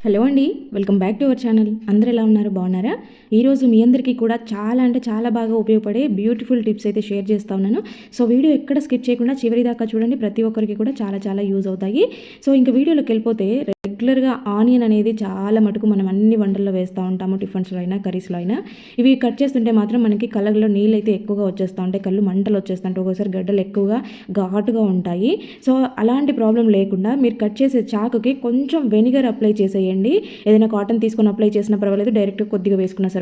Hello అండి, welcome back to our channel. అందరూ ఎలా ఉన్నారు? బాగున్నారా? ఈరోజు మీ అందరికీ కూడా చాలా అంటే చాలా బాగా ఉపయోగపడే బ్యూటిఫుల్ టిప్స్ అయితే షేర్ చేస్తా ఉన్నాను. సో వీడియో ఎక్కడ స్కిప్ చేయకుండా చివరి దాకా చూడండి. ప్రతి ఒక్కరికి కూడా చాలా చాలా యూజ్ అవుతాయి. సో ఇంక వీడియోలోకి వెళ్ళిపోతే, రెగ్యులర్గా ఆనియన్ అనేది చాలా మటుకు మనం అన్ని వంటల్లో వేస్తూ ఉంటాము. టిఫిన్స్లో అయినా కర్రీస్లో అయినా ఇవి కట్ చేస్తుంటే మాత్రం మనకి కళ్ళలో నీళ్ళు అయితే ఎక్కువగా వచ్చేస్తూ ఉంటాయి, కళ్ళు మంటలు వచ్చేస్తుంటాయి, ఒక్కోసారి గడ్డలు ఎక్కువగా ఘాటుగా ఉంటాయి. సో అలాంటి ప్రాబ్లం లేకుండా మీరు కట్ చేసే చాకుకి కొంచెం వెనిగర్ అప్లై చేసేయండి. ఏదైనా కాటన్ తీసుకొని అప్లై చేసినా పర్వాలేదు, డైరెక్ట్గా కొద్దిగా వేసుకున్నా సరే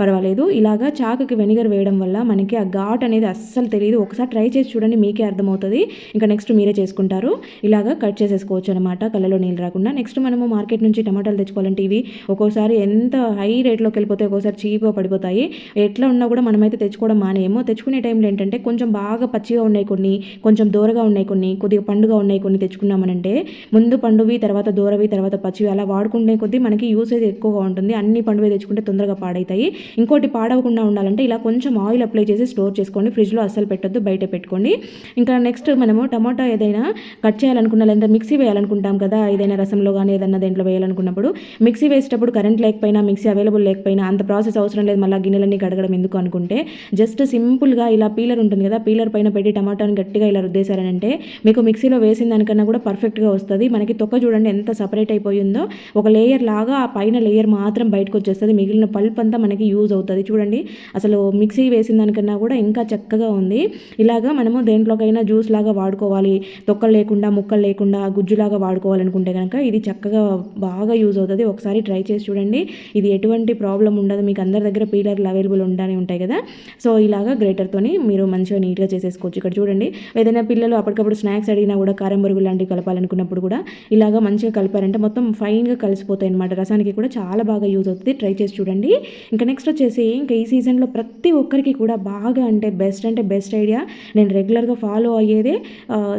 పర్వాలేదు. ఇలాగా చాకుకి వెనిగర్ వేయడం వల్ల మనకి ఆ ఘాట్ అనేది అస్సలు తెలియదు. ఒకసారి ట్రై చేసి చూడండి, మీకే అర్థమవుతుంది. ఇంకా నెక్స్ట్ మీరే చేసుకుంటారు. ఇలాగా కట్ చేసేసుకోవచ్చు అనమాట, కళ్ళలో నీళ్ళు రాకుండా. నెక్స్ట్ మనము మార్కెట్ నుంచి టమాటాలు తెచ్చుకోవాలంటే ఇవి ఒక్కోసారి ఎంత హై రేట్లోకి వెళ్ళిపోతే ఒక్కోసారి చీప్గా పడిపోతాయి. ఎట్లా ఉన్నా కూడా మనమైతే తెచ్చుకోవడం మానేమో. తెచ్చుకునే టైంలో ఏంటంటే కొంచెం బాగా పచ్చిగా ఉన్నాయి కొన్ని, కొంచెం దూరగా ఉన్నాయి కొన్ని, కొద్దిగా పండుగా ఉన్నాయి కొన్ని తెచ్చుకున్నామనంటే, ముందు పండువి తర్వాత దూరవి తర్వాత పచ్చివి అలా వాడుకునే కొద్దీ మనకి యూసేజ్ ఎక్కువగా ఉంటుంది. అన్ని పండువి తెచ్చుకుంటే తొందరగా పాడవుతాయి. ఇంకోటి పాడవకుండా ఉండాలంటే ఇలా కొంచెం ఆయిల్ అప్లై చేసి స్టోర్ చేసుకోండి. ఫ్రిడ్జ్లో అస్సలు పెట్టొద్దు, బయట పెట్టుకోండి. ఇంకా నెక్స్ట్ మనము టమాటా ఏదైనా కట్ చేయాలనుకున్నా, లేదా మిక్సీ వేయాలనుకుంటాం కదా, ఏదైనా రసంలో కానీ ఏదైనా దేంట్లో వేయాలనుకున్నప్పుడు మిక్సీ వేసేటప్పుడు కరెంట్ లేకపోయినా, మిక్సీ అవైలబుల్ లేకపోయినా అంత ప్రాసెస్ అవసరం లేదు, మళ్ళీ గిన్నెలన్నీ కడగడం ఎందుకు అనుకుంటే, జస్ట్ సింపుల్గా ఇలా పీలర్ ఉంటుంది కదా, పీలర్ పైన పెట్టి టమాటాని గట్టిగా ఇలా రుద్దేశారనంటే మీకు మిక్సీలో వేసిన దానికన్నా కూడా పర్ఫెక్ట్గా వస్తుంది. మనకి తొక్క చూడండి ఎంత సపరేట్ అయిపోయిందో, ఒక లేయర్ లాగా ఆ పైన లేయర్ మాత్రం బయటకు వచ్చేస్తుంది, మిగిలిన పల్ప్ అంతా మనకి యూజ్ అవుతుంది. చూడండి, అసలు మిక్సీ వేసిన దానికన్నా కూడా ఇంకా చక్కగా ఉంది. ఇలాగా మనము దేంట్లోకైనా జ్యూస్ లాగా వాడుకోవాలి, తొక్కలు లేకుండా ముక్కలు లేకుండా గుజ్జులాగా వాడుకోవాలనుకుంటే కనుక ఇది చక్కగా బాగా యూజ్ అవుతుంది. ఒకసారి ట్రై చేసి చూడండి, ఇది ఎటువంటి ప్రాబ్లం ఉండదు. మీకు అందరి దగ్గర పీలర్లు అవైలబుల్ ఉండానే ఉంటాయి కదా. సో ఇలాగా గ్రేటర్తోని మీరు మంచిగా నీట్గా చేసేసుకోవచ్చు. ఇక్కడ చూడండి, ఏదైనా పిల్లలు అప్పటికప్పుడు స్నాక్స్ అడిగినా కూడా కారం బొరుగులు లాంటివి కలపాలనుకున్నప్పుడు కూడా ఇలాగా మంచిగా కలిపారంటే మొత్తం ఫైన్గా కలిసిపోతాయి అనమాట. రసానికి కూడా చాలా బాగా యూజ్ అవుతుంది. ట్రై చేసి చూడండి. ఇంకా నెక్స్ట్ వచ్చేసి, ఇంకా ఈ సీజన్లో ప్రతి ఒక్కరికి కూడా బాగా అంటే బెస్ట్ ఐడియా, నేను రెగ్యులర్గా ఫాలో అయ్యేదే.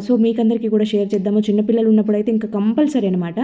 సో మీకందరికీ కూడా షేర్ చేద్దాము. చిన్నపిల్లలు ఉన్నప్పుడు అయితే ఇంకా కంపల్సరీ అనమాట.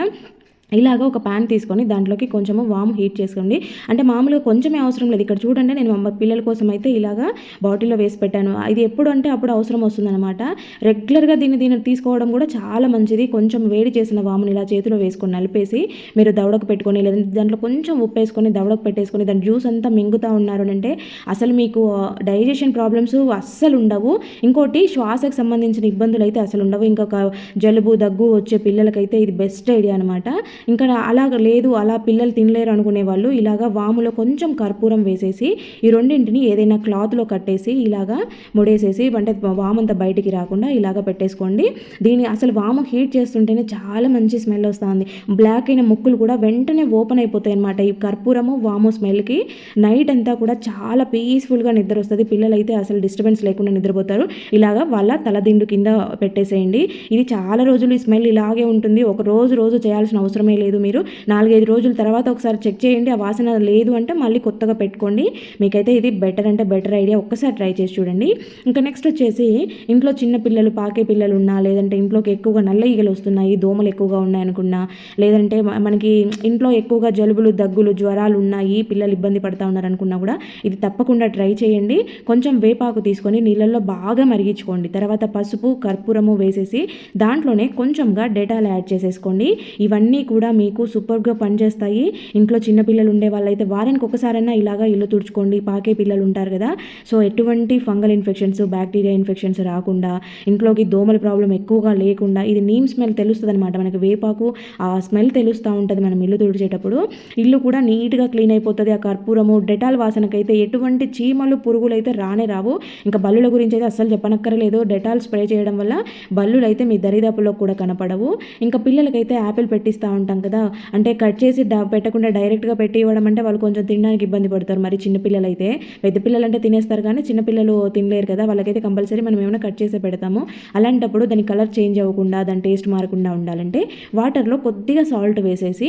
ఇలాగ ఒక ప్యాన్ తీసుకొని దాంట్లోకి కొంచెము వాము హీట్ చేసుకోండి. అంటే మామూలుగా కొంచెమే అవసరం లేదు. ఇక్కడ చూడండి, నేను మా పిల్లల కోసం అయితే ఇలాగా బాటిల్లో వేసి పెట్టాను. ఇది ఎప్పుడు అంటే అప్పుడు అవసరం వస్తుందన్నమాట. రెగ్యులర్గా దీన్ని తీసుకోవడం కూడా చాలా మంచిది. కొంచెం వేడి చేసిన వాముని ఇలా చేతిలో వేసుకొని నలిపేసి మీరు దవడకు పెట్టుకొని, లేదంటే దాంట్లో కొంచెం ఉప్పు వేసుకొని దవడకు పెట్టేసుకొని దాని జ్యూస్ అంతా మింగుతూ ఉన్నారు అంటే అసలు మీకు డైజెషన్ ప్రాబ్లమ్స్ అస్సలు ఉండవు. ఇంకోటి శ్వాసకు సంబంధించిన ఇబ్బందులు అయితే అసలు ఉండవు. ఇంకొక జలుబు దగ్గు వచ్చే పిల్లలకైతే ఇది బెస్ట్ ఐడియా అనమాట. ఇంకా అలాగ లేదు, అలా పిల్లలు తినలేరు అనుకునే వాళ్ళు ఇలాగా వాములో కొంచెం కర్పూరం వేసేసి ఈ రెండింటిని ఏదైనా క్లాత్లో కట్టేసి ఇలాగా ముడేసేసి, అంటే వామంతా బయటికి రాకుండా ఇలాగ పెట్టేసుకోండి. దీన్ని అసలు వాము హీట్ చేస్తుంటేనే చాలా మంచి స్మెల్ వస్తుంది. బ్లాక్ అయిన ముక్కులు కూడా వెంటనే ఓపెన్ అయిపోతాయి అనమాట ఈ కర్పూరము వాము స్మెల్కి. నైట్ అంతా కూడా చాలా పీస్ఫుల్గా నిద్ర వస్తుంది. పిల్లలైతే అసలు డిస్టర్బెన్స్ లేకుండా నిద్రపోతారు. ఇలాగా వాళ్ళ తలదిండు కింద పెట్టేసేయండి. ఇది చాలా రోజులు ఈ స్మెల్ ఇలాగే ఉంటుంది. ఒక రోజు చేయాల్సిన అవసరమే లేదు. మీరు 4-5 రోజుల తర్వాత ఒకసారి చెక్ చేయండి, ఆ వాసన లేదు అంటే మళ్ళీ కొత్తగా పెట్టుకోండి. మీకైతే ఇది బెటర్ ఐడియా. ఒక్కసారి ట్రై చేసి చూడండి. ఇంకా నెక్స్ట్ వచ్చేసి, ఇంట్లో చిన్న పిల్లలు పాకే పిల్లలు ఉన్నా, లేదంటే ఇంట్లోకి ఎక్కువగా నల్ల ఈగలు వస్తున్నాయి, దోమలు ఎక్కువగా ఉన్నాయనుకున్నా, లేదంటే మనకి ఇంట్లో ఎక్కువగా జలుబులు దగ్గులు జ్వరాలు ఉన్నాయి, పిల్లలు ఇబ్బంది పడతా ఉన్నారనుకున్నా కూడా ఇది తప్పకుండా ట్రై చేయండి. కొంచెం వేపాకు తీసుకొని నీళ్ళల్లో బాగా మరిగించుకోండి. తర్వాత పసుపు కర్పూరము వేసేసి దాంట్లోనే కొంచెంగా డెటాల్ యాడ్ చేసేసుకోండి. ఇవన్నీ కూడా మీకు సూపర్గా పనిచేస్తాయి. ఇంట్లో చిన్నపిల్లలు ఉండే వాళ్ళైతే వారానికి ఒకసారైనా ఇలాగా ఇల్లు తుడుచుకోండి. పాకే పిల్లలు ఉంటారు కదా, సో ఎటువంటి ఫంగల్ ఇన్ఫెక్షన్స్ బ్యాక్టీరియా ఇన్ఫెక్షన్స్ రాకుండా, ఇంట్లోకి దోమల ప్రాబ్లం ఎక్కువగా లేకుండా, ఇది నీమ్ స్మెల్ తెలుస్తుంది అనమాట మనకి. వేపాకు ఆ స్మెల్ తెలుస్తూ ఉంటుంది మనం ఇల్లు తుడిచేటప్పుడు. ఇల్లు కూడా నీట్గా క్లీన్ అయిపోతుంది. ఆ కర్పూరము డెటాల్ వాసనకైతే ఎటువంటి చీమలు పురుగులు అయితే రానే రావు. ఇంకా బల్లుల గురించి అయితే అస్సలు చెప్పనక్కర్లేదు. డెటాల్ స్ప్రే చేయడం వల్ల బల్లులు అయితే మీ దరిదాపుల్లో కూడా కనపడవు. ఇంకా పిల్లలకైతే యాపిల్ పెట్టిస్తూ ఉంటాం కదా, అంటే కట్ చేసి పెట్టకుండా డైరెక్ట్గా పెట్టి ఇవ్వడం అంటే వాళ్ళు కొంచెం తినడానికి ఇబ్బంది పడతారు. మరి చిన్నపిల్లలు అయితే, పెద్ద పిల్లలు అంటే తినేస్తారు కానీ చిన్నపిల్లలు తినలేరు కదా, వాళ్ళకైతే కంపల్సరీ మనం ఏమైనా కట్ చేసే పెడతాము. అలాంటప్పుడు దాని కలర్ చేంజ్ అవ్వకుండా, దాని టేస్ట్ మారకుండా ఉండాలంటే వాటర్లో కొద్దిగా సాల్ట్ వేసేసి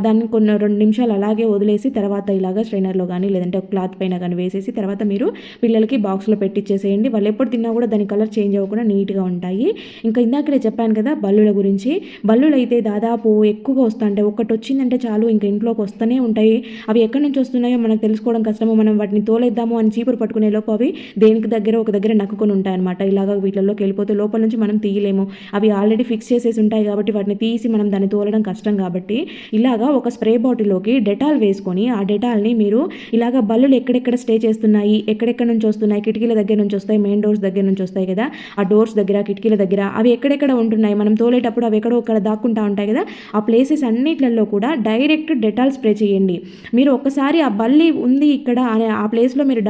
దాన్ని కొన్ని 2 నిమిషాలు అలాగే వదిలేసి తర్వాత ఇలాగా స్ట్రైనర్లో కానీ లేదంటే ఒక క్లాత్ పైన కానీ వేసేసి తర్వాత మీరు పిల్లలకి బాక్స్లో పెట్టిచ్చేసేయండి. వాళ్ళు ఎప్పుడు తిన్నా కూడా దాని కలర్ చేంజ్ అవ్వకుండా నీట్గా ఉంటాయి. ఇంకా ఇందాకనే చెప్పాను కదా బల్లుల గురించి. బల్లులు అయితే దాదాపు ఎక్కువ ఎక్కువగా వస్తూ ఉంటాయి. ఒకటి వచ్చిందంటే చాలు ఇంకా ఇంట్లోకి వస్తూనే ఉంటాయి. అవి ఎక్కడి నుంచి వస్తున్నాయో మనకు తెలుసుకోవడం కష్టము. మనం వాటిని తోలేద్దాము అని చీపురు పట్టుకునే లోపు అవి దేనికి దగ్గర ఒక దగ్గర నక్కుకొని ఉంటాయన్నమాట. ఇలాగ వీటిల్లోకి వెళ్ళిపోతే లోపల నుంచి మనం తీయలేము. అవి ఆల్రెడీ ఫిక్స్ చేసేసి ఉంటాయి కాబట్టి వాటిని తీసి మనం దాన్ని తోలడం కష్టం కాబట్టి ఇలాగా ఒక స్ప్రే బాటిల్లోకి డెటాల్ వేసుకొని ఆ డెటాల్ని మీరు ఇలాగ బల్లులు ఎక్కడెక్కడ స్టే చేస్తున్నాయి, ఎక్కడెక్కడ నుంచి వస్తున్నాయి, కిటికీల దగ్గర నుంచి వస్తాయి, మెయిన్ డోర్స్ దగ్గర నుంచి వస్తాయి కదా, ఆ డోర్స్ దగ్గర కిటికీల దగ్గర అవి ఎక్కడెక్కడ ఉంటున్నాయి, మనం తోలేటప్పుడు అవి ఎక్కడో అక్కడ దాక్కుంటా ఉంటాయి కదా, ఆ ప్లేసెస్ అన్నిట్లలో కూడా డైరెక్ట్ డెటాల్ స్ప్రే చేయండి. మీరు ఒక్కసారి ఆ బల్లి ఉంది ఇక్కడ అనే ఆ ప్లేస్లో మీరు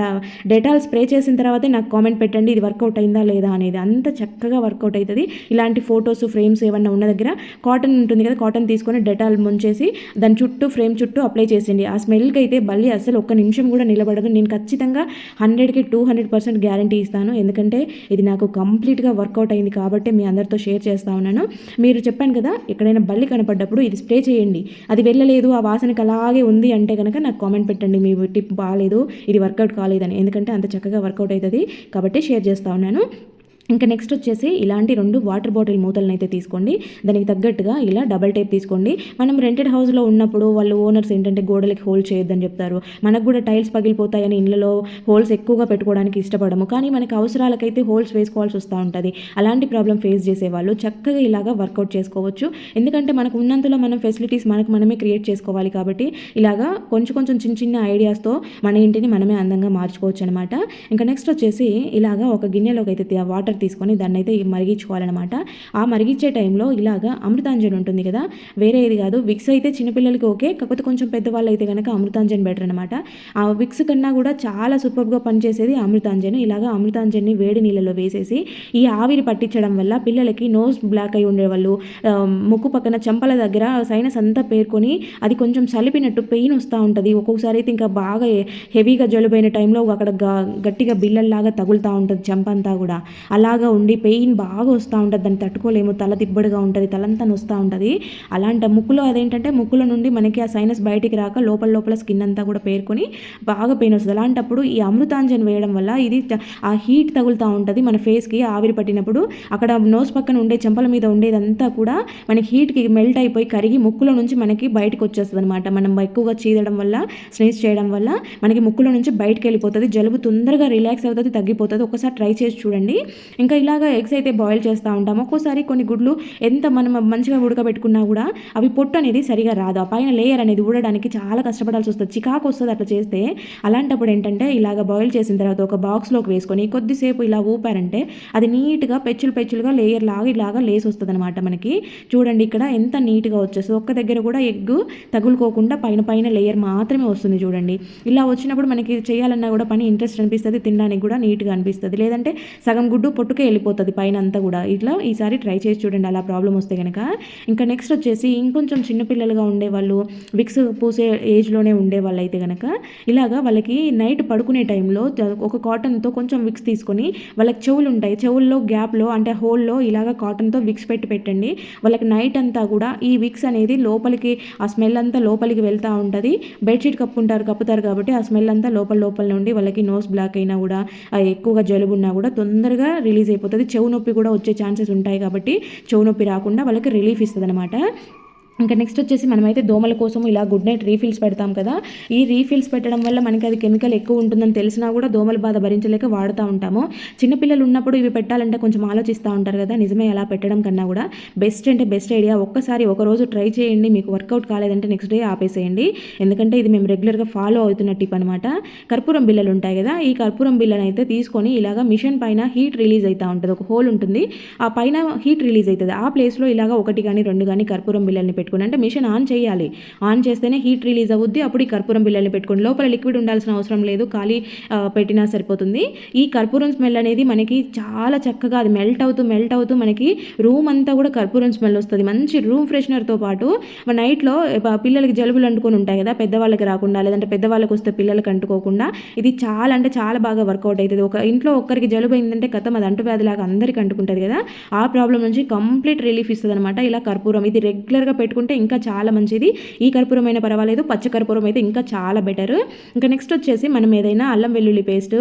డెటాల్ స్ప్రే చేసిన తర్వాతే నాకు కామెంట్ పెట్టండి ఇది వర్కౌట్ అయిందా లేదా అనేది. అంత చక్కగా వర్కౌట్ అవుతుంది. ఇలాంటి ఫొటోస్ ఫ్రేమ్స్ ఏమన్నా ఉన్న దగ్గర కాటన్ ఉంటుంది కదా, కాటన్ తీసుకొని డెటాల్ ముంచేసి దాని చుట్టూ ఫ్రేమ్ చుట్టూ అప్లై చేసేయండి. ఆ స్మెల్కి అయితే బల్లి అసలు ఒక్క నిమిషం కూడా నిలబడదు. నేను ఖచ్చితంగా 100కి 200% గ్యారంటీ ఇస్తాను. ఎందుకంటే ఇది నాకు కంప్లీట్గా వర్కౌట్ అయింది కాబట్టి మీ అందరితో షేర్ చేస్తా ఉన్నాను. మీరు చెప్పాను కదా ఎక్కడైనా బల్లి కనపడ్డప్పుడు ఇది స్ప్రే చేయండి. అది వెళ్ళలేదు, ఆ వాసనకి అలాగే ఉంది అంటే కనుక నాకు కామెంట్ పెట్టండి మీ టిప్ బాగాలేదు, ఇది వర్కౌట్ కాలేదని. ఎందుకంటే అంత చక్కగా వర్కౌట్ అవుతుంది కాబట్టి షేర్ చేస్తా ఉన్నాను. ఇంకా నెక్స్ట్ వచ్చేసి ఇలాంటి 2 వాటర్ బాటిల్ మూతలను అయితే తీసుకోండి. దానికి తగ్గట్టుగా ఇలా డబల్ టేప్ తీసుకోండి. మనం రెంటెడ్ హౌస్లో ఉన్నప్పుడు వాళ్ళు ఓనర్స్ ఏంటంటే గోడలకి హోల్ చేయొద్దని చెప్తారు. మనకు కూడా టైల్స్ పగిలిపోతాయని ఇళ్ళలో హోల్స్ ఎక్కువగా పెట్టుకోవడానికి ఇష్టపడము. కానీ మనకి అవసరాలకైతే హోల్స్ వేసుకోవాల్సి వస్తూ ఉంటుంది. అలాంటి ప్రాబ్లం ఫేస్ చేసేవాళ్ళు చక్కగా ఇలాగా వర్కౌట్ చేసుకోవచ్చు. ఎందుకంటే మనకు ఉన్నంతలో మనం ఫెసిలిటీస్ మనమే క్రియేట్ చేసుకోవాలి కాబట్టి ఇలాగా కొంచెం కొంచెం చిన్న చిన్న ఐడియాస్తో మన ఇంటిని మనమే అందంగా మార్చుకోవచ్చు అనమాట. ఇంకా నెక్స్ట్ వచ్చేసి ఇలాగా ఒక గిన్నెలోకి అయితే వాటర్ తీసుకొని దాన్ని అయితే మరిగించుకోవాలన్నమాట. ఆ మరిగించే టైంలో ఇలాగా అమృతాంజన్ ఉంటుంది కదా, వేరే ఏది కాదు, విక్స్ అయితే చిన్నపిల్లలకి ఓకే, కాకపోతే కొంచెం పెద్దవాళ్ళు అయితే కనుక అమృతాంజన్ బెటర్ అనమాట. ఆ విక్స్ కన్నా కూడా చాలా సూపర్గా పనిచేసేది అమృతాంజన్. ఇలాగా అమృతాంజన్ని వేడి నీళ్ళలో వేసేసి ఈ ఆవిరి పట్టించడం వల్ల పిల్లలకి నోస్ బ్లాక్ అయి ఉండేవాళ్ళు, ముక్కు పక్కన చెంపల దగ్గర సైనస్ అంతా పేర్కొని అది కొంచెం సలిపినట్టు పెయిన్ వస్తూ ఉంటుంది. ఒక్కొక్కసారి అయితే ఇంకా బాగా హెవీగా జలుబైన టైంలో అక్కడ గట్టిగా బిల్లల్లాగా తగులుతూ ఉంటుంది చెంప అంతా కూడా. అలాగా ఉండి పెయిన్ బాగా వస్తూ ఉంటుంది, దాన్ని తట్టుకోలేము, తల తిబ్బడిగా ఉంటుంది, తలంతా నొస్తూ ఉంటుంది. అలాంటి ముక్కులో అదేంటంటే ముక్కులో నుండి మనకి ఆ సైనస్ బయటికి రాక లోపల లోపల స్కిన్ అంతా కూడా పేరుకొని బాగా పెయిన్ వస్తుంది. అలాంటప్పుడు ఈ అమృతాంజన్ వేయడం వల్ల ఇది ఆ హీట్ తగులుతూ ఉంటుంది మన ఫేస్కి. ఆవిరి పట్టినప్పుడు అక్కడ నోస్ పక్కన ఉండే చెంపల మీద ఉండేదంతా కూడా మనకి హీట్కి మెల్ట్ అయిపోయి కరిగి ముక్కులో నుంచి మనకి బయటకు వచ్చేస్తుంది అనమాట. మనం ఎక్కువగా చీదడం వల్ల, స్నీజ్ చేయడం వల్ల మనకి ముక్కులో నుంచి బయటకు వెళ్ళిపోతుంది. జలుబు తొందరగా రిలాక్స్ అవుతుంది, తగ్గిపోతుంది. ఒకసారి ట్రై చేసి చూడండి. ఇంకా ఇలాగ ఎగ్స్ అయితే బాయిల్ చేస్తూ ఉంటాము. ఒక్కోసారి కొన్ని గుడ్లు ఎంత మనం మంచిగా ఉడకబెట్టుకున్నా కూడా అవి పొట్టు అనేది సరిగా రాదు. ఆ పైన లేయర్ అనేది ఊడడానికి చాలా కష్టపడాల్సి వస్తుంది, చికాకు వస్తుంది అట్లా చేస్తే. అలాంటప్పుడు ఏంటంటే ఇలాగ బాయిల్ చేసిన తర్వాత ఒక బాక్స్లోకి వేసుకొని కొద్దిసేపు ఇలా ఊపారంటే అది నీట్గా పెచ్చులుగా లేయర్ లాగా ఇలాగా లేసి వస్తుంది అనమాట. మనకి చూడండి ఇక్కడ ఎంత నీట్గా వచ్చేస్తుంది. ఒక్క దగ్గర కూడా ఎగ్ తగులుకోకుండా పైన లేయర్ మాత్రమే వస్తుంది చూడండి. ఇలా వచ్చినప్పుడు మనకి చేయాలన్నా కూడా పని ఇంట్రెస్ట్ అనిపిస్తుంది, తినడానికి కూడా నీట్గా అనిపిస్తుంది. లేదంటే సగం గుడ్డు పొట్టుకే వెళ్ళిపోతుంది పైన అంతా కూడా. ఇట్లా ఈసారి ట్రై చేసి చూడండి అలా ప్రాబ్లం వస్తే కనుక. ఇంకా నెక్స్ట్ వచ్చేసి ఇంకొంచెం చిన్నపిల్లలుగా ఉండేవాళ్ళు, విక్స్ పూసే ఏజ్లోనే ఉండేవాళ్ళు అయితే కనుక ఇలాగా వాళ్ళకి నైట్ పడుకునే టైంలో ఒక కాటన్తో కొంచెం విక్స్ తీసుకొని వాళ్ళకి చెవులు ఉంటాయి, చెవుల్లో గ్యాప్లో అంటే హోల్లో ఇలాగ కాటన్తో విక్స్ పెట్టండి. వాళ్ళకి నైట్ అంతా కూడా ఈ విక్స్ అనేది లోపలికి ఆ స్మెల్ అంతా లోపలికి వెళ్తూ ఉంటుంది. బెడ్షీట్ కప్పుతారు కాబట్టి ఆ స్మెల్ అంతా లోపల నుండి వాళ్ళకి నోస్ బ్లాక్ అయినా కూడా ఎక్కువగా జలుబు ఉన్నా కూడా తొందరగా రిలీజ్ అయిపోతుంది. చెవు నొప్పి కూడా వచ్చే ఛాన్సెస్ ఉంటాయి కాబట్టి చెవు నొప్పి రాకుండా వాళ్ళకి రిలీఫ్ ఇస్తుంది అనమాట. ఇంకా నెక్స్ట్ వచ్చేసి మనమైతే దోమల కోసం ఇలా గుడ్ నైట్ రీఫిల్స్ పెడతాం కదా. ఈ రీఫిల్స్ పెట్టడం వల్ల మనకి అది కెమికల్ ఎక్కువ ఉంటుందని తెలిసినా కూడా దోమల బాధ భరించలేక వాడుతూ ఉంటాము. చిన్నపిల్లలు ఉన్నప్పుడు ఇవి పెట్టాలంటే కొంచెం ఆలోచిస్తూ ఉంటారు కదా. నిజమే, అలా పెట్టడం కన్నా కూడా బెస్ట్ ఐడియా. ఒక్కసారి ఒకరోజు ట్రై చేయండి, మీకు వర్కౌట్ కాలేదంటే నెక్స్ట్ డే ఆపేసేయండి. ఎందుకంటే ఇది మేము రెగ్యులర్గా ఫాలో అవుతున్న టిప్ అనమాట. కర్పూరం బిళ్ళలు ఉంటాయి కదా, ఈ కర్పూరం బిళ్ళను అయితే తీసుకొని ఇలాగ మిషన్ పైన హీట్ రిలీజ్ అవుతూ ఉంటుంది, ఒక హోల్ ఉంటుంది, ఆ పైన హీట్ రిలీజ్ అవుతుంది. ఆ ప్లేస్లో ఇలాగ 1 కానీ 2 కానీ కర్పూరం బిళ్ళల్ని పెట్టుకుని, అంటే మిషన్ ఆన్ చేయాలి, ఆన్ చేస్తేనే హీట్ రిలీజ్ అవుద్ది. అప్పుడు ఈ కర్పూరం బిళ్ళల్ని పెట్టుకోండి. లోపల లిక్విడ్ ఉండాల్సిన అవసరం లేదు, ఖాళీ పెట్టినా సరిపోతుంది. ఈ కర్పూరం స్మెల్ అనేది మనకి చాలా చక్కగా అది మెల్ట్ అవుతూ మనకి రూమ్ అంతా కూడా కర్పూరం స్మెల్ వస్తుంది. మంచి రూమ్ ఫ్రెషనర్తో పాటు నైట్లో పిల్లలకి జలుబులు అంటుకొని ఉంటాయి కదా, పెద్దవాళ్ళకి రాకుండా, లేదంటే పెద్దవాళ్ళకి వస్తే పిల్లలకి అంటుకోకుండా ఇది చాలా బాగా వర్కౌట్ అవుతుంది. ఒక ఇంట్లో ఒక్కరికి జలుబు అయిందంటే కథం అది అంటువ్యాధిలాగా అందరికీ అంటుకుంటుంది కదా, ఆ ప్రాబ్లం నుంచి కంప్లీట్ రిలీఫ్ ఇస్తుంది అనమాట. ఇలా కర్పూరం ఇది రెగ్యులర్గా పెట్టుకుంటే పెట్టుకుంటే ఇంకా చాలా మంచిది. ఈ కర్పూరం అయినా పర్వాలేదు, పచ్చ కర్పూరం అయితే ఇంకా చాలా బెటర్. ఇంకా నెక్స్ట్ వచ్చేసి మనం ఏదైనా అల్లం వెల్లుల్లి పేస్ట్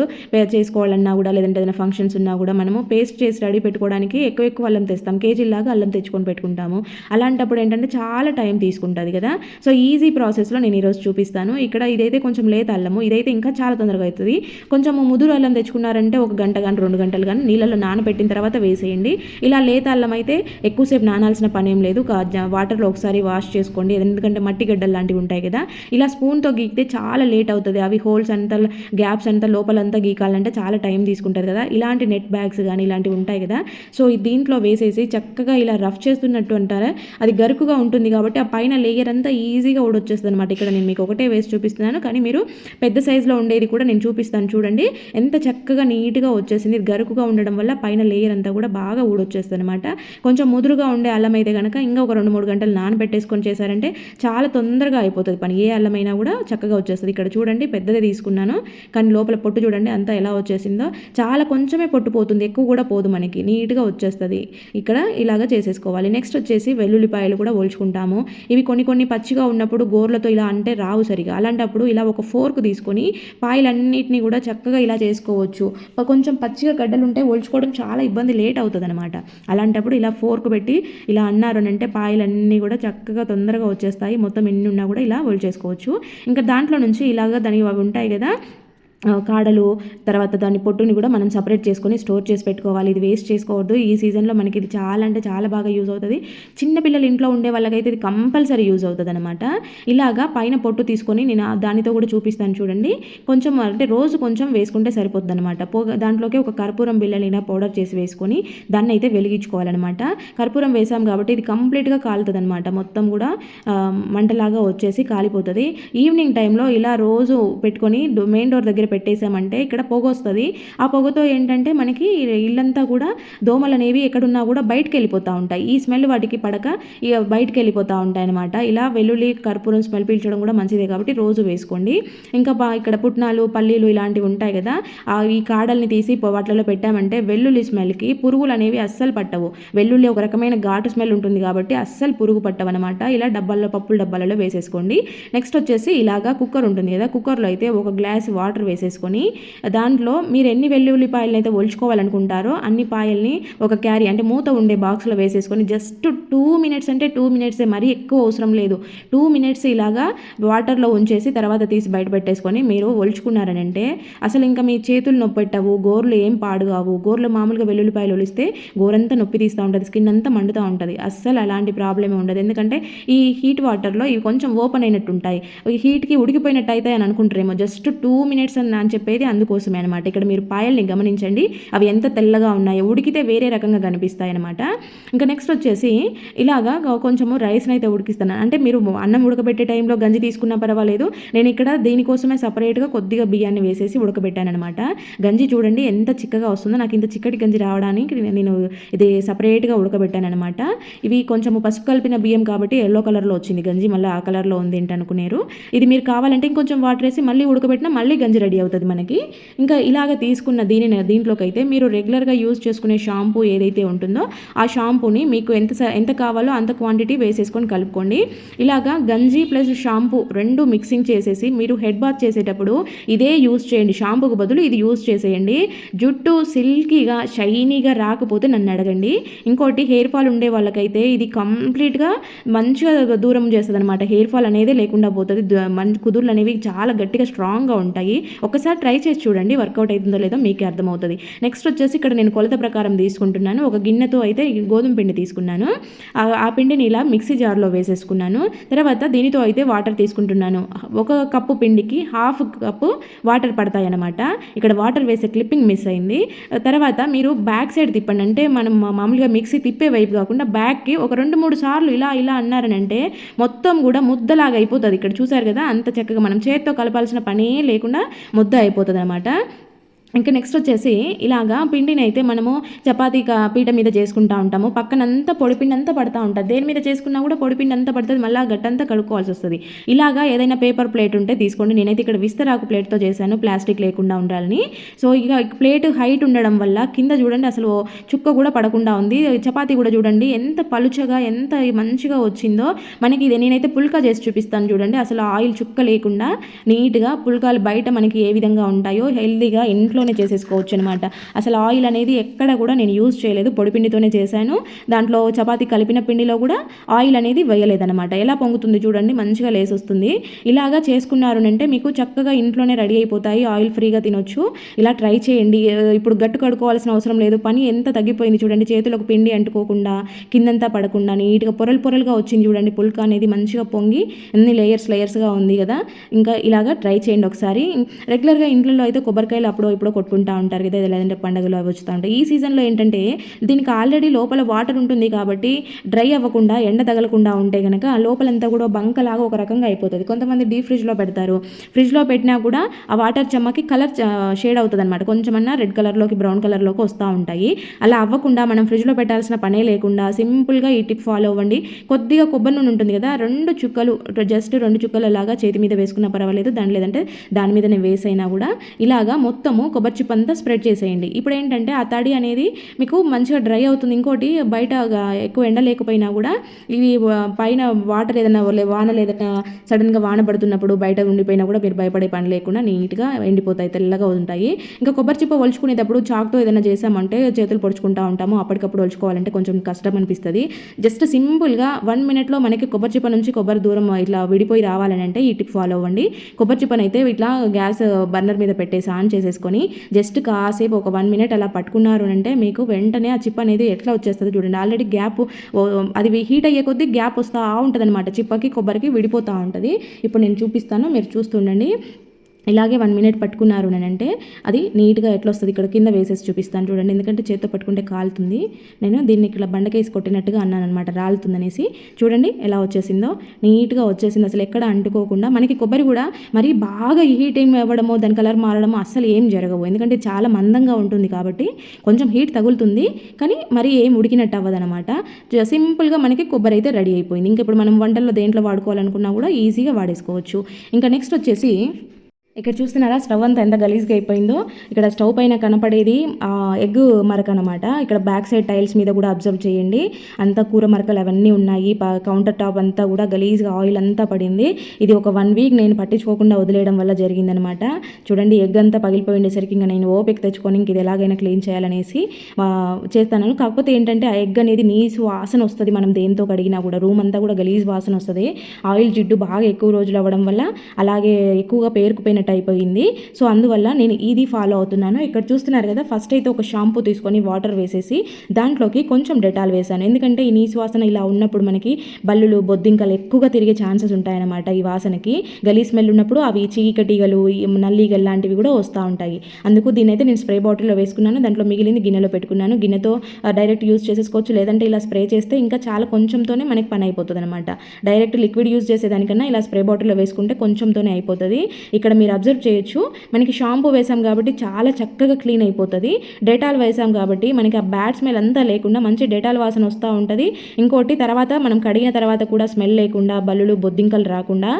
చేసుకోవాలన్నా కూడా, లేదంటే ఏదైనా ఫంక్షన్స్ ఉన్నా కూడా మనము పేస్ట్ చేసి రెడీ పెట్టుకోవడానికి ఎక్కువ అల్లం తెస్తాం, కేజీలాగా అల్లం తెచ్చుకొని పెట్టుకుంటాము. అలాంటప్పుడు ఏంటంటే చాలా టైం తీసుకుంటుంది కదా. సో ఈజీ ప్రాసెస్లో నేను ఈరోజు చూపిస్తాను. ఇక్కడ ఇదైతే కొంచెం లేత అల్లము, ఇదైతే ఇంకా చాలా తొందరగా అవుతుంది. కొంచెం ముదురు అల్లం తెచ్చుకున్నారంటే 1 గంట కానీ 2 గంటలు కానీ నీళ్ళలో నానబెట్టిన తర్వాత వేసేయండి. ఇలా లేత అల్లం అయితే ఎక్కువసేపు నానాల్సిన పని ఏం లేదు, వాటర్లో ఒకసారి వాష్ చేసుకోండి, ఎందుకంటే మట్టి గడ్డలు లాంటివి ఉంటాయి కదా. ఇలా స్పూన్తో గీకితే చాలా లేట్ అవుతుంది, అవి హోల్స్ అంతా గ్యాప్స్ అంతా లోపలంతా గీకాలంటే చాలా టైం తీసుకుంటుంది కదా. ఇలాంటి నెట్ బ్యాగ్స్ కానీ ఇలాంటివి ఉంటాయి కదా, సో దీంట్లో వేసేసి చక్కగా ఇలా రఫ్ చేస్తున్నట్టు అంటారా, అది గరుకుగా ఉంటుంది కాబట్టి ఆ పైన లేయర్ అంతా ఈజీగా ఊడొచ్చేస్తుంది అనమాట. ఇక్కడ నేను మీకు ఒకటే వేసి చూపిస్తున్నాను, కానీ మీరు పెద్ద సైజులో ఉండేది కూడా నేను చూపిస్తాను. చూడండి ఎంత చక్కగా నీట్గా వచ్చేసింది. గరుకుగా ఉండడం వల్ల పైన లేయర్ అంతా కూడా బాగా ఊడొచ్చేస్తుంది అనమాట. కొంచెం ముదురుగా ఉండే అల్లం అయితే కనుక ఇంకా ఒక 2-3 గంటలు నానబెట్టేసుకొని చేశారంటే చాలా తొందరగా అయిపోతుంది పని. ఏ అల్లమైనా కూడా చక్కగా వచ్చేస్తుంది. ఇక్కడ చూడండి పెద్దదే తీసుకున్నాను, కానీ లోపల పొట్టు చూడండి అంతా ఎలా వచ్చేసిందో. చాలా కొంచెమే పొట్టు పోతుంది, ఎక్కువ కూడా పోదు, మనకి నీట్గా వచ్చేస్తుంది. ఇక్కడ ఇలాగా చేసేసుకోవాలి. నెక్స్ట్ వచ్చేసి వెల్లుల్లిపాయలు కూడా ఒలుచుకుంటాము. ఇవి కొన్ని పచ్చిగా ఉన్నప్పుడు గోర్లతో ఇలా అంటే రావు సరిగా, అలాంటప్పుడు ఇలా ఒక ఫోర్క్ తీసుకొని పాయలన్నిటిని కూడా చక్కగా ఇలా చేసుకోవచ్చు. కొంచెం పచ్చిగా గడ్డలు ఉంటే ఒలుచుకోవడం చాలా ఇబ్బంది, లేట్ అవుతుంది అనమాట. అలాంటప్పుడు ఇలా ఫోర్క్ పెట్టి ఇలా అన్నారు అని అంటే పాయలన్నీ కూడా చక్కగా తొందరగా వచ్చేస్తాయి. మొత్తం ఎన్ని ఉన్నా కూడా ఇలా ఒలిచేసుకోవచ్చు. ఇంకా దాంట్లో నుంచి ఇలాగా దానికి అవి ఉంటాయి కదా కాడలు, తర్వాత దాని పొట్టుని కూడా మనం సపరేట్ చేసుకొని స్టోర్ చేసి పెట్టుకోవాలి. ఇది వేస్ట్ చేసుకోవద్దు. ఈ సీజన్లో మనకి ఇది చాలా అంటే చాలా బాగా యూజ్ అవుతుంది. చిన్నపిల్లలు ఇంట్లో ఉండే వాళ్ళకైతే ఇది కంపల్సరీ యూజ్ అవుతుంది అనమాట. ఇలాగా పైన పొట్టు తీసుకొని నేను దానితో కూడా చూపిస్తాను చూడండి. కొంచెం అంటే రోజు కొంచెం వేసుకుంటే సరిపోతుంది అనమాట. దాంట్లోకి ఒక కర్పూరం బిళ్ళని ఇలా పౌడర్ చేసి వేసుకొని దాన్ని అయితే వెలిగించుకోవాలన్నమాట. కర్పూరం వేసాం కాబట్టి ఇది కంప్లీట్గా కాలుతుంది అనమాట. మొత్తం కూడా మంటలాగా వచ్చేసి కాలిపోతుంది. ఈవినింగ్ టైంలో ఇలా రోజు పెట్టుకొని మెయిన్ డోర్ దగ్గర పెట్టేసామంటే ఇక్కడ పొగ వస్తుంది. ఆ పొగతో ఏంటంటే మనకి ఇల్లంతా కూడా దోమలు అనేవి ఎక్కడున్నా కూడా బయటకు వెళ్ళిపోతూ ఉంటాయి. ఈ స్మెల్ వాటికి పడక ఇక బయటకు వెళ్ళిపోతూ ఉంటాయి అనమాట. ఇలా వెల్లుల్లి కర్పూరం స్మెల్ పీల్చడం కూడా మంచిదే కాబట్టి రోజు వేసుకోండి. ఇంకా ఇక్కడ పుట్నాలు, పల్లీలు ఇలాంటివి ఉంటాయి కదా, ఈ కాడల్ని తీసి వాటిలో పెట్టామంటే వెల్లుల్లి స్మెల్కి పురుగులు అనేవి అస్సలు పట్టవు. వెల్లుల్లి ఒక రకమైన ఘాటు స్మెల్ ఉంటుంది కాబట్టి అస్సలు పురుగు పట్టవన్నమాట. ఇలా డబ్బాల్లో, పప్పుల డబ్బాలలో వేసేసుకోండి. నెక్స్ట్ వచ్చేసి ఇలాగా కుక్కర్ ఉంటుంది కదా, కుక్కర్లో అయితే 1 గ్లాస్ వాటర్ వేసేసుకొని దాంట్లో మీరు ఎన్ని వెల్లుల్లిపాయలను అయితే ఒలుచుకోవాలనుకుంటారో అన్ని పాయల్ని ఒక క్యారీ అంటే మూత ఉండే బాక్స్లో వేసేసుకొని జస్ట్ 2 మినిట్స్ అంటే 2 మినిట్సే, మరీ ఎక్కువ అవసరం లేదు. 2 మినిట్స్ ఇలాగా వాటర్లో ఉంచేసి తర్వాత తీసి బయట పెట్టేసుకొని మీరు ఒలుచుకున్నారనంటే అసలు ఇంకా మీ చేతులు నొప్పి పెట్టవు, గోర్లు ఏం పాడు కావు. గోర్లు మామూలుగా వెల్లుల్లిపాయలు ఒలిస్తే గోరంతా నొప్పి తీస్తూ ఉంటుంది, స్కిన్ అంతా మండుతూ ఉంటుంది. అస్సలు అలాంటి ప్రాబ్లమే ఉండదు. ఎందుకంటే ఈ హీట్ వాటర్లో ఇవి కొంచెం ఓపెన్ అయినట్టు ఉంటాయి, ఈ హీట్కి ఉడికిపోయినట్టు అవుతాయి అని అనుకుంటారేమో. జస్ట్ 2 మినిట్స్ అని చెప్పేది అందుకోసమే అనమాట. ఇక్కడ మీరు పాయల్ని గమనించండి, అవి ఎంత తెల్లగా ఉన్నాయో, ఉడికితే వేరే రకంగా కనిపిస్తాయి అనమాట. ఇంకా నెక్స్ట్ వచ్చేసి ఇలాగా కొంచెము రైస్ని అయితే ఉడికిస్తాను. అంటే మీరు అన్నం ఉడకబెట్టే టైంలో గంజి తీసుకున్నా పర్వాలేదు, నేను ఇక్కడ దీనికోసమే సపరేట్గా కొద్దిగా బియ్యాన్ని వేసేసి ఉడకబెట్టాను అనమాట. గంజి చూడండి ఎంత చిక్కగా వస్తుందో. నాకు ఇంత చిక్కటి గంజి రావడానికి నేను ఇది సపరేట్గా ఉడకబెట్టాను అనమాట. ఇవి కొంచెము పసుపు కలిపిన బియ్యం కాబట్టి ఎల్లో కలర్లో వచ్చింది గంజి, మళ్ళీ ఆ కలర్లో ఉంది ఏంటి అనుకునేరు. ఇది మీరు కావాలంటే ఇంకొంచెం వాటర్ వేసి మళ్ళీ ఉడకబెట్టినా మళ్ళీ గంజి రెడీ అవుతుంది మనకి. ఇంకా ఇలాగ తీసుకున్న దీంట్లోకి అయితే మీరు రెగ్యులర్గా యూజ్ చేసుకునే షాంపూ ఏదైతే ఉంటుందో ఆ షాంపూని మీకు ఎంత కావాలో అంత క్వాంటిటీ వేసేసుకొని కలుపుకోండి. ఇలాగా గంజి ప్లస్ షాంపూ 2 మిక్సింగ్ చేసేసి మీరు హెడ్ బాత్ చేసేటప్పుడు ఇదే యూజ్ చేయండి. షాంపూకు బదులు ఇది యూజ్ చేసేయండి. జుట్టు సిల్కీగా షైనీగా రాకపోతే నన్ను అడగండి. ఇంకోటి హెయిర్ ఫాల్ ఉండే వాళ్ళకైతే ఇది కంప్లీట్గా మంచిగా దూరం చేస్తుంది అనమాట. హెయిర్ ఫాల్ అనేది లేకుండా పోతుంది. కుదుర్లు అనేవి చాలా గట్టిగా స్ట్రాంగ్గా ఉంటాయి. ఒకసారి ట్రై చేసి చూడండి, వర్కౌట్ అవుతుందో లేదో మీకే అర్థమవుతుంది. నెక్స్ట్ వచ్చేసి ఇక్కడ నేను కొలత ప్రకారం తీసుకుంటున్నాను. ఒక గిన్నెతో అయితే గోధుమ పిండి తీసుకున్నాను. ఆ పిండిని ఇలా మిక్సీ జార్లో వేసేసుకున్నాను. తర్వాత దీనితో అయితే వాటర్ తీసుకుంటున్నాను. 1 కప్పు పిండికి 1/2 కప్పు వాటర్ పడతాయి అన్నమాట. ఇక్కడ వాటర్ వేసే క్లిప్పింగ్ మిస్ అయింది. తర్వాత మీరు బ్యాక్ సైడ్ తిప్పండి, అంటే మనం మామూలుగా మిక్సీ తిప్పే వైపు కాకుండా బ్యాక్కి ఒక 2-3 సార్లు ఇలా అన్నారనంటే మొత్తం కూడా ముద్దలాగా అయిపోతుంది. ఇక్కడ చూసారు కదా, అంత చక్కగా మనం చేత్తో కలపాల్సిన పనే లేకుండా ముద్ద అయిపోతుంది అనమాట. ఇంకా నెక్స్ట్ వచ్చేసి ఇలాగా పిండిని అయితే మనము చపాతీ పీట మీద చేసుకుంటూ ఉంటాము. పక్కనంతా పొడిపిండి అంతా పడతా ఉంటుంది. దేని మీద చేసుకున్నా కూడా పొడిపిండి అంతా పడుతుంది. మళ్ళీ గట్టంతా కడుక్కోవాల్సి వస్తుంది. ఇలాగా ఏదైనా పేపర్ ప్లేట్ ఉంటే తీసుకోండి. నేనైతే ఇక్కడ విస్తరాకు ప్లేట్తో చేశాను, ప్లాస్టిక్ లేకుండా ఉండాలని. సో ఇక ప్లేట్ హైట్ ఉండడం వల్ల కింద చూడండి అసలు చుక్క కూడా పడకుండా ఉంది. చపాతీ కూడా చూడండి ఎంత పలుచగా ఎంత మంచిగా వచ్చిందో మనకి. ఇది నేనైతే పుల్కా చేసి చూపిస్తాను చూడండి. అసలు ఆయిల్ చుక్క లేకుండా నీట్గా పుల్కాలు బయట మనకి ఏ విధంగా ఉంటాయో హెల్దీగా ఇంట్లో చేసేసుకోవచ్చు అనమాట. అసలు ఆయిల్ అనేది ఎక్కడ కూడా నేను యూజ్ చేయలేదు, పొడిపిండితోనే చేశాను. దాంట్లో చపాతీ కలిపిన పిండిలో కూడా ఆయిల్ అనేది వేయలేదనమాట. ఎలా పొంగుతుంది చూడండి, మంచిగా లేసి వస్తుంది. ఇలాగా చేసుకున్నారు అంటే మీకు చక్కగా ఇంట్లోనే రెడీ అయిపోతాయి, ఆయిల్ ఫ్రీగా తినొచ్చు. ఇలా ట్రై చేయండి. ఇప్పుడు గట్టు కడుక్కోవాల్సిన అవసరం లేదు, పని ఎంత తగ్గిపోయింది చూడండి. చేతులకు పిండి అంటుకోకుండా కిందంతా పడకుండా నీట్గా పొరలు పొరలుగా వచ్చింది చూడండి. పుల్కా అనేది మంచిగా పొంగి అన్ని లేయర్స్గా ఉంది కదా. ఇంకా ఇలాగా ట్రై చేయండి ఒకసారి. రెగ్యులర్గా ఇంట్లో అయితే కొబ్బరికాయలు అప్పుడు ఇప్పుడు కొట్టుకుంటూ ఉంటారు కదా, లేదంటే పండుగలు అవి వచ్చుతూ ఉంటాయి. ఈ సీజన్లో ఏంటంటే దీనికి ఆల్రెడీ లోపల వాటర్ ఉంటుంది కాబట్టి డ్రై అవ్వకుండా ఎండ తగలకుండా ఉంటే కనుక లోపలంతా కూడా బంకలాగా ఒక రకంగా అయిపోతుంది. కొంతమంది డీప్ ఫ్రిడ్జ్లో పెడతారు. ఫ్రిడ్జ్లో పెట్టినా కూడా ఆ వాటర్ చెమ్మకి కలర్ షేడ్ అవుతుంది అనమాట. కొంచెమన్నా రెడ్ కలర్లోకి బ్రౌన్ కలర్లోకి వస్తూ ఉంటాయి. అలా అవ్వకుండా మనం ఫ్రిడ్జ్లో పెట్టాల్సిన పనే లేకుండా సింపుల్గా ఈ టిప్ ఫాలో అవ్వండి. కొద్దిగా కొబ్బరి నూనె ఉంటుంది కదా, జస్ట్ 2 చుక్కలు అలాగా చేతి మీద వేసుకున్నా పర్వాలేదు, దాని లేదంటే దాని మీదనే వేసైనా కూడా ఇలాగా మొత్తము కొబ్బరి చిప్ అంతా స్ప్రెడ్ చేసేయండి. ఇప్పుడు ఏంటంటే ఆ తడి అనేది మీకు మంచిగా డ్రై అవుతుంది. ఇంకోటి బయట ఎక్కువ ఎండ లేకపోయినా కూడా ఇవి పైన వాటర్ ఏదైనా వానలు ఏదైనా సడన్గా వాన పడుతున్నప్పుడు బయట ఉండిపోయినా కూడా మీరు భయపడే పని లేకుండా నీట్గా ఎండిపోతాయి, తెల్లగా ఉంటాయి. ఇంకా కొబ్బరి చిప్ప ఒలుచుకునేటప్పుడు చాక్తో ఏదైనా చేసామంటే చేతులు పొడుచుకుంటూ ఉంటాము. అప్పటికప్పుడు ఒలుచుకోవాలంటే కొంచెం కష్టం అనిపిస్తుంది. జస్ట్ సింపుల్గా 1 మినిట్లో మనకి కొబ్బరి చిప్ప నుంచి కొబ్బరి దూరం ఇట్లా విడిపోయి రావాలని అంటే ఈ టిప్ ఫాలో అవ్వండి. కొబ్బరి చిప్పనైతే ఇట్లా గ్యాస్ బర్నర్ మీద పెట్టేసి ఆన్ చేసేసుకొని జస్ట్ కాసేపు ఒక 1 మినిట్ అలా పట్టుకున్నారు అంటే మీకు వెంటనే ఆ చిప్ అనేది ఎట్లా వచ్చేస్తుంది చూడండి. ఆల్రెడీ గ్యాప్ అది హీట్ అయ్యే కొద్దీ గ్యాప్ వస్తూ ఉంటుంది అనమాట. చిప్పకి కొబ్బరికి విడిపోతూ ఉంటుంది. ఇప్పుడు నేను చూపిస్తాను, మీరు చూస్తుండండి. ఇలాగే 1 మినిట్ పట్టుకున్నారు అంటే అది నీట్గా ఎట్లా వస్తుంది ఇక్కడ కింద వేసేసి చూపిస్తాను చూడండి. ఎందుకంటే చేత్తో పట్టుకుంటే కాలుతుంది. నేను దీన్ని ఇక్కడ బండకేసి కొట్టినట్టుగా అన్నాను అనమాట, రాలుతుంది అనేసి. చూడండి ఎలా వచ్చేసిందో, నీట్గా వచ్చేసింది. అసలు ఎక్కడ అంటుకోకుండా మనకి కొబ్బరి కూడా మరి బాగా హీట్ ఏం అవ్వడమో దాని కలర్ మారడమో అస్సలు ఏం జరగవు. ఎందుకంటే చాలా మందంగా ఉంటుంది కాబట్టి కొంచెం హీట్ తగులుతుంది, కానీ మరి ఏం ఉడికినట్టు అవ్వదనమాట. సింపుల్గా మనకి కొబ్బరి అయితే రెడీ అయిపోయింది. ఇంకా ఇప్పుడు మనం వంటల్లో దేంట్లో వాడుకోవాలనుకున్నా కూడా ఈజీగా వాడేసుకోవచ్చు. ఇంకా నెక్స్ట్ వచ్చేసి ఇక్కడ చూస్తున్నారా స్టవ్ అంతా ఎంత గలీజ్గా అయిపోయిందో. ఇక్కడ స్టవ్ పైన కనపడేది ఎగ్ మరక అనమాట. ఇక్కడ బ్యాక్ సైడ్ టైల్స్ మీద కూడా అబ్జర్వ్ చేయండి, అంతా కూర మరకలు అవన్నీ ఉన్నాయి. కౌంటర్ టాప్ అంతా కూడా గలీజ్గా ఆయిల్ అంతా పడింది. ఇది ఒక 1 వీక్ నేను పట్టించుకోకుండా వదిలేయడం వల్ల జరిగిందనమాట. చూడండి ఎగ్ అంతా పగిలిపోయి ఉండేసరికి ఇంకా నేను ఓపిక తెచ్చుకొని ఇంక ఇది ఎలాగైనా క్లీన్ చేయాలనేసి చేస్తాను. కాకపోతే ఏంటంటే ఆ ఎగ్ అనేది నీసు వాసన వస్తుంది. మనం దేంతో కడిగినా కూడా రూమ్ అంతా కూడా గలీజ్ వాసన వస్తుంది. ఆయిల్ జిడ్డు బాగా ఎక్కువ రోజులు అవ్వడం వల్ల అలాగే ఎక్కువగా పేరుకుపోయిన అయిపోయింది. సో అందువల్ల నేను ఇది ఫాలో అవుతున్నాను. ఇక్కడ చూస్తున్నారు కదా, ఫస్ట్ అయితే ఒక షాంపూ తీసుకొని వాటర్ వేసేసి దాంట్లోకి కొంచెం డెటాల్ వేసాను. ఎందుకంటే ఈ నీసు వాసన ఇలా ఉన్నప్పుడు మనకి బల్లులు బొద్దింకలు ఎక్కువగా తిరిగే ఛాన్సెస్ ఉంటాయన్నమాట. ఈ వాసనకి గలీ స్మెల్ ఉన్నప్పుడు అవి చీకటీగలు నల్లీగలు లాంటివి కూడా వస్తూ ఉంటాయి. అందుకు దీని అయితే నేను స్ప్రే బాటిల్లో వేసుకున్నాను. దాంట్లో మిగిలింది గిన్నెలో పెట్టుకున్నాను. గిన్నెతో డైరెక్ట్ యూజ్ చేసేసుకోవచ్చు, లేదంటే ఇలా స్ప్రే చేస్తే ఇంకా చాలా కొంచెంతోనే మనకి పని అయిపోతుంది అనమాట. డైరెక్ట్ లిక్విడ్ యూజ్ చేసేదానికన్నా ఇలా స్ప్రే బాటిల్లో వేసుకుంటే కొంచెంతోనే అయిపోతుంది. ఇక్కడ మీరు అబ్జర్వ్ చేయొచ్చు, మనకి షాంపూ వేసాం కాబట్టి చాలా చక్కగా క్లీన్ అయిపోతుంది. డెటాల్ వేసాం కాబట్టి మనకి ఆ బ్యాడ్ స్మెల్ అంతా లేకుండా మంచి డెటాల్ వాసన వస్తూ ఉంటుంది. ఇంకోటి తర్వాత మనం కడిగిన తర్వాత కూడా స్మెల్ లేకుండా బల్లులు బొద్దింకలు రాకుండా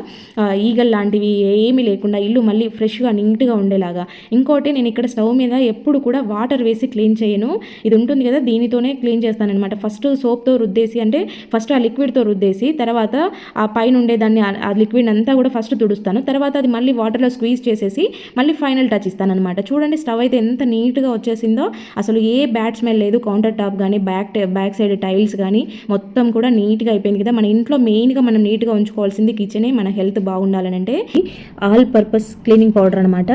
ఈగల్ లాంటివి ఏమీ లేకుండా ఇల్లు మళ్ళీ ఫ్రెష్గా నీట్గా ఉండేలాగా. ఇంకోటి నేను ఇక్కడ స్టవ్ మీద ఎప్పుడు కూడా వాటర్ వేసి క్లీన్ చేయను. ఇది ఉంటుంది కదా, దీనితోనే క్లీన్ చేస్తానన్నమాట. ఫస్ట్ సోప్తో రుద్దేసి, అంటే ఫస్ట్ ఆ లిక్విడ్తో రుద్దేసి తర్వాత ఆ పైన ఉండేదాన్ని ఆ లిక్విడ్ అంతా కూడా ఫస్ట్ తుడుస్తాను. తర్వాత అది మళ్ళీ వాటర్లో స్క్వీజ్ చేసేసి మళ్ళీ ఫైనల్ టచ్ ఇస్తానన్నమాట. చూడండి స్టవ్ అయితే ఎంత నీట్గా వచ్చేసిందో. అసలు ఏ బ్యాడ్ స్మెల్ లేదు. కౌంటర్ టాప్ కానీ బ్యాక్ సైడ్ టైల్స్ కానీ మొత్తం కూడా నీట్గా అయిపోయింది కదా. మన ఇంట్లో మెయిన్గా మనం నీట్గా ఉంచుకోవాల్సింది కిచెనే. మన హెల్త్ బాగుండాలని అంటే ఆల్ పర్పస్ క్లీనింగ్ పౌడర్ అనమాట.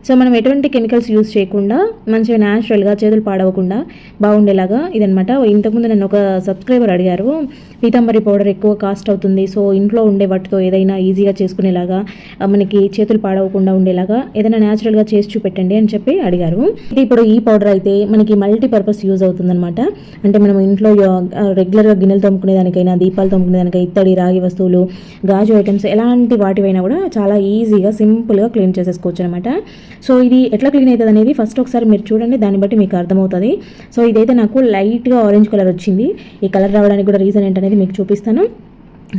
సో మనం ఎటువంటి కెమికల్స్ యూజ్ చేయకుండా మంచిగా న్యాచురల్గా చేతులు పాడవకుండా బాగుండేలాగా ఇదనమాట. ఇంతకుముందు నన్ను ఒక సబ్స్క్రైబర్ అడిగారు, పీతాంబరి పౌడర్ ఎక్కువ కాస్ట్ అవుతుంది, సో ఇంట్లో ఉండే వాటితో ఏదైనా ఈజీగా చేసుకునేలాగా మనకి చేతులు పాడవకుండా ఉండేలాగా ఏదైనా న్యాచురల్గా చేసి చూపెట్టండి అని చెప్పి అడిగారు. ఇప్పుడు ఈ పౌడర్ అయితే మనకి మల్టీపర్పస్ యూజ్ అవుతుందన్నమాట. అంటే మనం ఇంట్లో రెగ్యులర్గా గిన్నెలు తోముకునేదానికైనా, దీపాలు తోముకునేదానికైనా, ఇత్తడి రాగి వస్తువులు, గాజు ఐటమ్స్ ఎలాంటి వాటివైనా కూడా చాలా ఈజీగా సింపుల్గా క్లీన్ చేసేసుకోవచ్చు అనమాట. సో ఇది ఎట్లా క్లీన్ అవుతుంది అనేది ఫస్ట్ ఒకసారి మీరు చూడండి, దాన్ని బట్టి మీకు అర్థమవుతుంది. సో ఇదైతే నాకు లైట్గా ఆరెంజ్ కలర్ వచ్చింది. ఈ కలర్ రావడానికి కూడా రీజన్ ఏంటనేది మీకు చూపిస్తాను.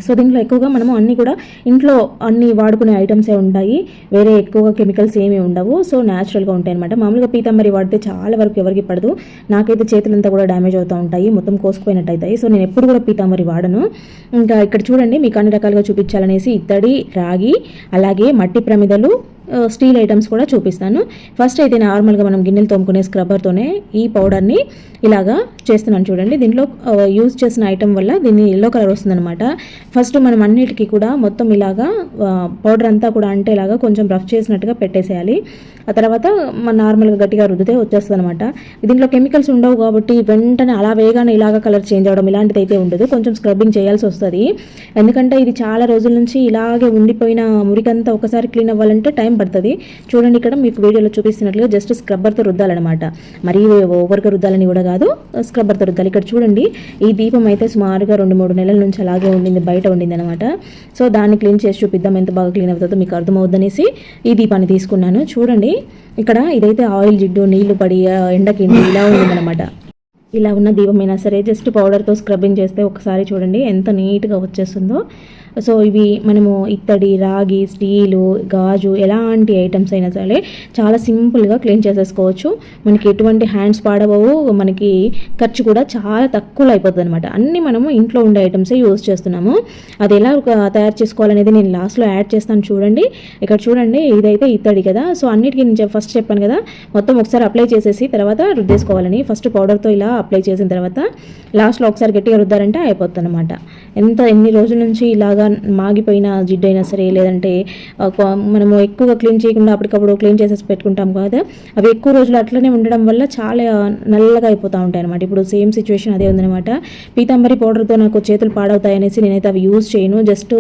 సో దీంట్లో ఎక్కువగా మనము అన్నీ కూడా ఇంట్లో అన్ని వాడుకునే ఐటమ్సే ఉంటాయి, వేరే ఎక్కువగా కెమికల్స్ ఏమీ ఉండవు. సో న్యాచురల్గా ఉంటాయి అనమాట. మామూలుగా పీతాంబరి వాడితే చాలా వరకు ఎవరికి పడదు. నాకైతే చేతులంతా కూడా డ్యామేజ్ అవుతూ ఉంటాయి, మొత్తం కోసుకుపోయినట్టు అవుతాయి. సో నేను ఎప్పుడు కూడా పీతాంబరి వాడను. ఇంకా ఇక్కడ చూడండి, మీకు అన్ని రకాలుగా చూపించాలనేసి ఇత్తడి, రాగి, అలాగే మట్టి ప్రమిదలు, స్టీల్ ఐటమ్స్ కూడా చూపిస్తాను. ఫస్ట్ అయితే నార్మల్గా మనం గిన్నెలు తోముకునే స్క్రబ్బర్తోనే ఈ పౌడర్ని ఇలాగా చేస్తున్నాను చూడండి. దీంట్లో యూజ్ చేసిన ఐటమ్ వల్ల దీన్ని ఎల్లో కలర్ వస్తుందన్నమాట. ఫస్ట్ మనం అన్నిటికీ కూడా మొత్తం ఇలాగా పౌడర్ అంతా కూడా అంటే ఇలాగా కొంచెం రఫ్ చేసినట్టుగా పెట్టేసేయాలి. ఆ తర్వాత మనం నార్మల్గా గట్టిగా రుద్దితే వచ్చేస్తుంది అనమాట. దీంట్లో కెమికల్స్ ఉండవు కాబట్టి వెంటనే అలా వేగానే ఇలాగా కలర్ చేంజ్ అవ్వడం ఇలాంటిది అయితే ఉండదు. కొంచెం స్క్రబ్బింగ్ చేయాల్సి వస్తుంది, ఎందుకంటే ఇది చాలా రోజుల నుంచి ఇలాగే ఉండిపోయిన మురికంతా ఒకసారి క్లీన్ అవ్వాలంటే టైం పడుతుంది. చూడండి, ఇక్కడ మీకు వీడియోలో చూపిస్తున్నట్లుగా జస్ట్ స్క్రబ్బర్తో రుద్దాలన్నమాట. మరీ ఓవర్గా రుద్దాలని కూడా కాదు, స్క్రబ్బర్తో రుద్దాలి. ఇక్కడ చూడండి, ఈ దీపం అయితే సుమారుగా 2-3 నెలల నుంచి అలాగే ఉండింది, బయట ఉండింది అనమాట. సో దాన్ని క్లీన్ చేసి చూపిద్దాం ఎంత బాగా క్లీన్ అవుతుందో మీకు అర్థమవుద్దనేసి ఈ దీపాన్ని తీసుకున్నాను. చూడండి, ఇక్కడ ఇదైతే ఆయిల్ జిడ్డు నీళ్లు పడి ఎండకి ఇలా ఉండిందనమాట. ఇలా ఉన్న దీపమైనా సరే జస్ట్ పౌడర్తో స్క్రబ్బింగ్ చేస్తే ఒకసారి చూడండి ఎంత నీట్గా వచ్చేస్తుందో. సో ఇవి మనము ఇత్తడి, రాగి, స్టీలు, గాజు ఎలాంటి ఐటమ్స్ అయినా సరే చాలా సింపుల్గా క్లీన్ చేసేసుకోవచ్చు. మనకి ఎటువంటి హ్యాండ్స్ పాడవవు, మనకి ఖర్చు కూడా చాలా తక్కువలో అయిపోతుంది అనమాట. అన్నీ మనము ఇంట్లో ఉండే ఐటమ్సే యూజ్ చేస్తున్నాము. అది ఎలా తయారు చేసుకోవాలనేది నేను లాస్ట్లో యాడ్ చేస్తాను చూడండి. ఇక్కడ చూడండి, ఇదైతే ఇత్తడి కదా. సో అన్నిటికీ నేను ఫస్ట్ చెప్పాను కదా, మొత్తం ఒకసారి అప్లై చేసేసి తర్వాత రుద్దేసుకోవాలని. ఫస్ట్ పౌడర్తో ఇలా అప్లై చేసిన తర్వాత లాస్ట్లో ఒకసారి గట్టిగా రుద్దారంటే అయిపోతుంది అనమాట. ఎన్ని రోజుల నుంచి ఇలాగా మాగిపోయిన జిడ్డు అయినా సరే, లేదంటే మనము ఎక్కువగా క్లీన్ చేయకుండా అప్పటికప్పుడు క్లీన్ చేసేసి పెట్టుకుంటాం కదా, అవి ఎక్కువ రోజులు అట్లనే ఉండడం వల్ల చాలా నల్లగా అయిపోతూ ఉంటాయి అనమాట. ఇప్పుడు సేమ్ సిచ్యువేషన్ అదే ఉందన్నమాట. పీతాంబరి పౌడర్తో నాకు చేతులు పాడవుతాయి అనేసి నేనైతే అవి యూజ్ చేయను. జస్ట్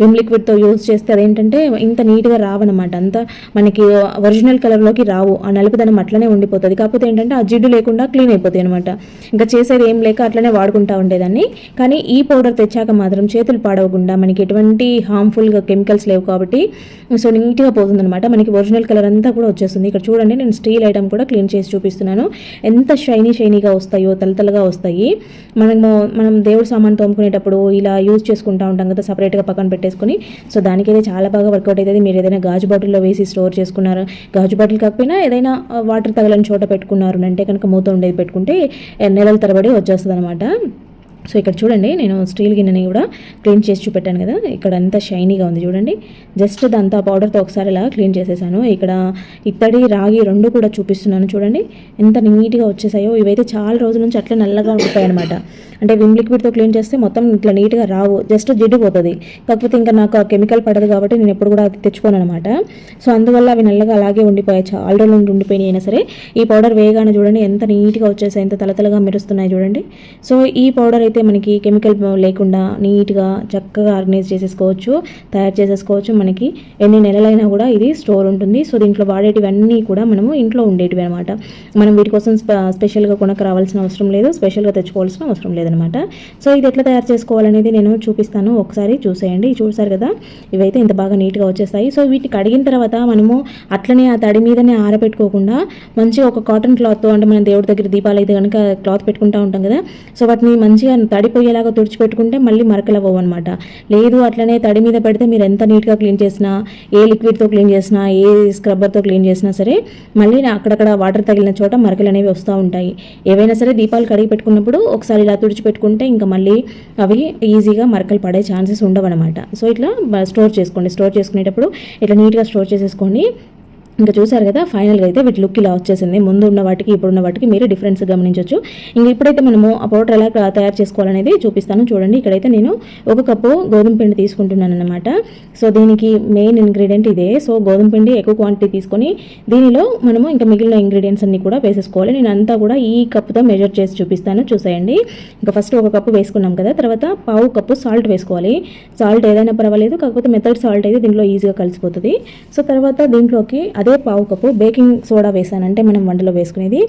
విమ్ లిక్విడ్తో యూజ్ చేస్తే అదేంటంటే ఇంత నీట్గా రావన్నమాట. అంతా మనకి ఒరిజినల్ కలర్లోకి రావు, ఆ నలుపుదనం అట్లనే ఉండిపోతుంది. కాకపోతే ఏంటంటే ఆ జిడ్డు లేకుండా క్లీన్ అయిపోతాయి అనమాట. ఇంకా చేసేది ఏం లేక అట్లనే వాడుకుంటూ ఉండేదాన్ని. కానీ ఈ పౌడర్ తెచ్చాక మాత్రం చేతులు పాడవకుండా మనకి ఎటువంటి హార్మ్ఫుల్గా కెమికల్స్ లేవు కాబట్టి సో నీట్గా పోతుందన్నమాట. మనకి ఒరిజినల్ కలర్ అంతా కూడా వచ్చేస్తుంది. ఇక్కడ చూడండి, నేను స్టీల్ ఐటమ్ కూడా క్లీన్ చేసి చూపిస్తున్నాను. ఎంత షైనీగా వస్తాయో, తలతలగా వస్తాయి. మనం దేవుడు సామాన్ తోముకునేటప్పుడు ఇలా యూజ్ చేసుకుంటూ ఉంటాం కదా, సపరేట్గా పక్కన పెట్టేసుకొని. సో దానికైతే చాలా బాగా వర్కౌట్ అవుతుంది. మీరు ఏదైనా గాజు బాటిల్లో వేసి స్టోర్ చేసుకున్నారు, గాజు బాటిల్ కాకపోయినా ఏదైనా వాటర్ తగలని చోట పెట్టుకున్నారు అంటే కనుక మూత ఉండేది పెట్టుకుంటే నెలల తరబడి వచ్చేస్తుంది అనమాట. సో ఇక్కడ చూడండి, నేను స్టీల్ గిన్నెని కూడా క్లీన్ చేసి చూపెట్టాను కదా, ఇక్కడ అంతా షైనీగా ఉంది చూడండి. జస్ట్ దాంతో పౌడర్తో ఒకసారి ఇలా క్లీన్ చేసేసాను. ఇక్కడ ఇత్తడి, రాగి రెండు కూడా చూపిస్తున్నాను చూడండి ఎంత నీట్గా వచ్చేసాయో. ఇవైతే చాలా రోజుల నుంచి అట్లా నల్లగా ఉంటాయి అనమాట. అంటే విమ్ లిక్విడ్తో క్లీన్ చేస్తే మొత్తం ఇట్లా నీట్గా రావు, జస్ట్ జిడ్డు పోతుంది. కాకపోతే ఇంకా నాకు ఆ కెమికల్ పడదు కాబట్టి నేను ఎప్పుడు కూడా అది తెచ్చుకోను అనమాట. సో అందువల్ల అవి నల్లగా అలాగే ఉండిపోయాయి, చాలా రోజుల నుండి ఉండిపోయినాయి. అయినా సరే ఈ పౌడర్ వేయగానే చూడండి ఎంత నీట్గా వచ్చేసాయి, ఎంత తలతలగా మెరుస్తున్నాయి చూడండి. సో ఈ పౌడర్ అయితే మనకి కెమికల్ లేకుండా నీట్గా చక్కగా ఆర్గనైజ్ చేసేసుకోవచ్చు, తయారు చేసేసుకోవచ్చు. మనకి ఎన్ని నెలలైనా కూడా ఇది స్టోర్ ఉంటుంది. సో దీంట్లో వాడేటివన్నీ కూడా మనము ఇంట్లో ఉండేటివి అనమాట. మనం వీటి కోసం స్పెషల్గా కొనక రావాల్సిన అవసరం లేదు, స్పెషల్గా తెచ్చుకోవాల్సిన అవసరం లేదనమాట. సో ఇది ఎట్లా తయారు చేసుకోవాలనేది నేను చూపిస్తాను, ఒకసారి చూసేయండి. చూసారు కదా, ఇవైతే ఇంత బాగా నీట్గా వచ్చేస్తాయి. సో వీటిని కడిగిన తర్వాత మనము అట్లనే ఆ తడి మీదనే ఆరబెట్టుకోకుండా మంచిగా ఒక కాటన్ క్లాత్, అంటే మనం దేవుడి దగ్గర దీపాలు అయితే కనుక క్లాత్ పెట్టుకుంటూ ఉంటాం కదా, సో వాటిని మంచిగా తడిపోయేలాగా తుడిచిపెట్టుకుంటే మళ్ళీ మరకలు అవ్వవు అనమాట. లేదు అట్లనే తడి మీద పెడితే మీరు ఎంత నీట్గా క్లీన్ చేసినా, ఏ లిక్విడ్తో క్లీన్ చేసినా, ఏ స్క్రబ్బర్తో క్లీన్ చేసినా సరే మళ్ళీ అక్కడక్కడ వాటర్ తగిలిన చోట మరకలు అనేవి వస్తూ ఉంటాయి. ఏవైనా సరే దీపాలు కడిగి పెట్టుకున్నప్పుడు ఒకసారి ఇలా తుడిచిపెట్టుకుంటే ఇంకా మళ్ళీ అవి ఈజీగా మరకలు పడే ఛాన్సెస్ ఉండవన్నమాట. సో ఇట్లా స్టోర్ చేసుకోండి. స్టోర్ చేసుకునేటప్పుడు ఇట్లా నీట్గా స్టోర్ చేసేసుకోండి. ఇంకా చూసారు కదా, ఫైనల్గా అయితే వీటి లుక్ ఇలా వచ్చేసింది. ముందు ఉన్న వాటికి ఇప్పుడున్న వాటికి మీరు డిఫరెన్స్ గమనించవచ్చు. ఇంకా ఇప్పుడైతే మనము ఆ పౌడర్ ఎలా తయారు చేసుకోవాలనేది చూపిస్తాను చూడండి. ఇక్కడైతే నేను 1 కప్పు గోధుమ పిండి తీసుకుంటున్నాను అనమాట. సో దీనికి మెయిన్ ఇంగ్రీడియంట్ ఇదే. సో గోధుమ పిండి ఎక్కువ క్వాంటిటీ తీసుకొని దీనిలో మనము ఇంకా మిగిలిన ఇంగ్రీడియంట్స్ అన్ని కూడా వేసేసుకోవాలి. నేను అంతా కూడా ఈ కప్పుతో మెజర్ చేసి చూపిస్తాను చూసేయండి. ఇంకా ఫస్ట్ 1 కప్పు వేసుకున్నాం కదా, తర్వాత 1/2 కప్పు సాల్ట్ వేసుకోవాలి. సాల్ట్ ఏదైనా పర్వాలేదు, కాకపోతే మెథడ్ సాల్ట్ అయితే దీంట్లో ఈజీగా కలిసిపోతుంది. సో తర్వాత దీంట్లోకి అదే పావు కప్పు బేకింగ్ సోడా వేసాను, అంటే మనం వంటలో వేసుకునేది.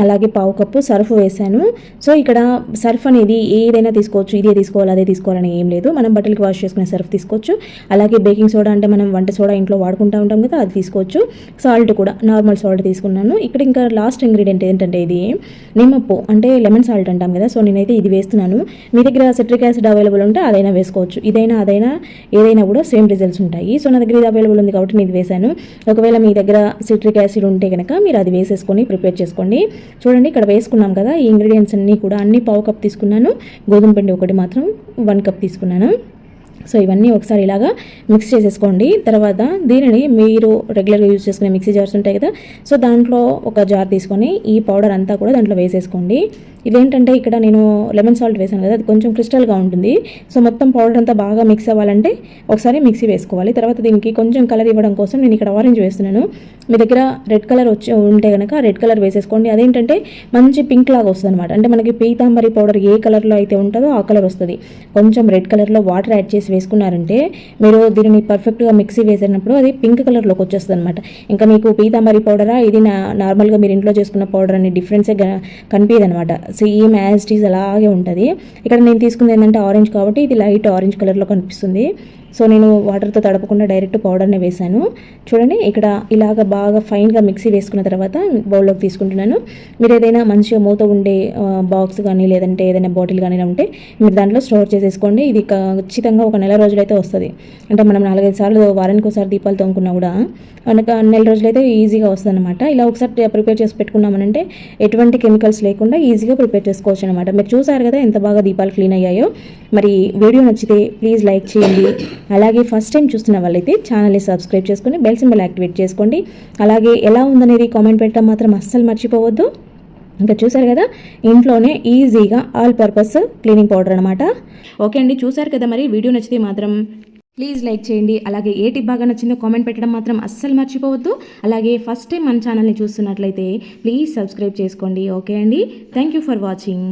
అలాగే పావు కప్పు సర్ఫ్ వేసాను. సో ఇక్కడ సర్ఫ్ అనేది ఏదైనా తీసుకోవచ్చు, ఇదే తీసుకోవాలి అదే తీసుకోవాలని ఏం లేదు. మనం బట్టలకి వాష్ చేసుకునే సర్ఫ్ తీసుకోవచ్చు. అలాగే బేకింగ్ సోడా అంటే మనం వంట సోడా ఇంట్లో వాడుకుంటూ ఉంటాం కదా, అది తీసుకోవచ్చు. సాల్ట్ కూడా నార్మల్ సాల్ట్ తీసుకున్నాను. ఇక్కడ ఇంకా లాస్ట్ ఇంగ్రీడియంట్ ఏంటంటే ఇది నిమ్మప్పు, అంటే లెమన్ సాల్ట్ అంటాం కదా. సో నేనైతే ఇది వేస్తున్నాను. మీ దగ్గర సిట్రిక్ యాసిడ్ అవైలబుల్ ఉంటే అదైనా వేసుకోవచ్చు. ఇదైనా అదైనా ఏదైనా కూడా సేమ్ రిజల్ట్స్ ఉంటాయి. సో నా దగ్గర ఇది అవైలబుల్ ఉంది కాబట్టి నేను ఇది వేసాను. ఒకవేళ మీ దగ్గర సిట్రిక్ యాసిడ్ ఉంటే కనుక మీరు అది వేసేసుకొని ప్రిపేర్ చేసుకోండి. చూడండి ఇక్కడ వేసుకున్నాం కదా ఈ ఇంగ్రీడియంట్స్ అన్నీ కూడా, అన్ని పావు కప్ తీసుకున్నాను. గోధుమ పిండి ఒకటి మాత్రం 1 కప్ తీసుకున్నాను. సో ఇవన్నీ ఒకసారి ఇలాగా మిక్స్ చేసేసుకోండి. తర్వాత దీనిని మీరు రెగ్యులర్గా యూజ్ చేసుకునే మిక్సీ జార్స్ ఉంటాయి కదా, సో దాంట్లో ఒక జార్ తీసుకొని ఈ పౌడర్ అంతా కూడా దాంట్లో వేసేసుకోండి. ఇదేంటంటే ఇక్కడ నేను లెమన్ సాల్ట్ వేసాను కదా, అది కొంచెం క్రిస్టల్గా ఉంటుంది. సో మొత్తం పౌడర్ అంతా బాగా మిక్స్ అవ్వాలంటే ఒకసారి మిక్సీ వేసుకోవాలి. తర్వాత దీనికి కొంచెం కలర్ ఇవ్వడం కోసం నేను ఇక్కడ ఆరెంజ్ వేస్తున్నాను. మీ దగ్గర రెడ్ కలర్ వచ్చి ఉంటే కనుక రెడ్ కలర్ వేసేసుకోండి. అదేంటంటే మంచి పింక్ లాగా వస్తుంది అనమాట. అంటే మనకి పీతాంబరి పౌడర్ ఏ కలర్లో అయితే ఉంటుందో ఆ కలర్ వస్తుంది. కొంచెం రెడ్ కలర్లో వాటర్ యాడ్ చేసి వేసుకున్నారంటే మీరు దీనిని పర్ఫెక్ట్గా మిక్సీ వేసినప్పుడు అది పింక్ కలర్లోకి వచ్చేస్తుంది అనమాట. ఇంకా మీకు పీతాంబరి పౌడరా ఇది నార్మల్గా మీరు ఇంట్లో చేసుకున్న పౌడర్ అని డిఫరెన్సే కనిపించదు అనమాట. సేమ్ యాజ్ ఇట్ ఈజ్ అలాగే ఉంటుంది. ఇక్కడ నేను తీసుకుంది ఏంటంటే ఆరెంజ్ కాబట్టి ఇది లైట్ ఆరెంజ్ కలర్లో కనిపిస్తుంది. సో నేను వాటర్తో తడపకుండా డైరెక్ట్ పౌడర్ని వేసాను. చూడండి ఇక్కడ ఇలాగ బాగా ఫైన్గా మిక్సీ వేసుకున్న తర్వాత బౌల్లోకి తీసుకుంటున్నాను. మీరు ఏదైనా మంచిగా మూత ఉండే బాక్స్ కానీ లేదంటే ఏదైనా బాటిల్ కానీ ఉంటే మీరు దాంట్లో స్టోర్ చేసేసుకోండి. ఇది ఖచ్చితంగా ఒక నెల రోజులైతే వస్తుంది. అంటే మనం 4-5 సార్లు వారానికి ఒకసారి దీపాలు తోముకున్నా కూడా మనకు నెల రోజులైతే ఈజీగా వస్తుంది అనమాట. ఇలా ఒకసారి ప్రిపేర్ చేసి పెట్టుకున్నామనంటే ఎటువంటి కెమికల్స్ లేకుండా ఈజీగా ప్రిపేర్ చేసుకోవచ్చు అనమాట. మీరు చూసారు కదా ఎంత బాగా దీపాలు క్లీన్ అయ్యాయో. మరి వీడియో నచ్చితే ప్లీజ్ లైక్ చేయండి. అలాగే ఫస్ట్ టైం చూస్తున్న వాళ్ళైతే ఛానల్ని సబ్స్క్రైబ్ చేసుకొని బెల్ సింబల్ యాక్టివేట్ చేసుకోండి. అలాగే ఎలా ఉందనేది కామెంట్ పెట్టడం మాత్రం అస్సలు మర్చిపోవద్దు. ఇంకా చూసారు కదా ఇంట్లోనే ఈజీగా ఆల్ పర్పస్ క్లీనింగ్ పౌడర్ అనమాట. ఓకే అండి, చూసారు కదా. మరి వీడియో నచ్చితే మాత్రం ప్లీజ్ లైక్ చేయండి. అలాగే ఏ టిప్ బాగా నచ్చిందో కామెంట్ పెట్టడం మాత్రం అస్సలు మర్చిపోవద్దు. అలాగే ఫస్ట్ టైం మన ఛానల్ని చూస్తున్నట్లయితే ప్లీజ్ సబ్స్క్రైబ్ చేసుకోండి. ఓకే అండి, థ్యాంక్ యూ ఫర్ వాచింగ్.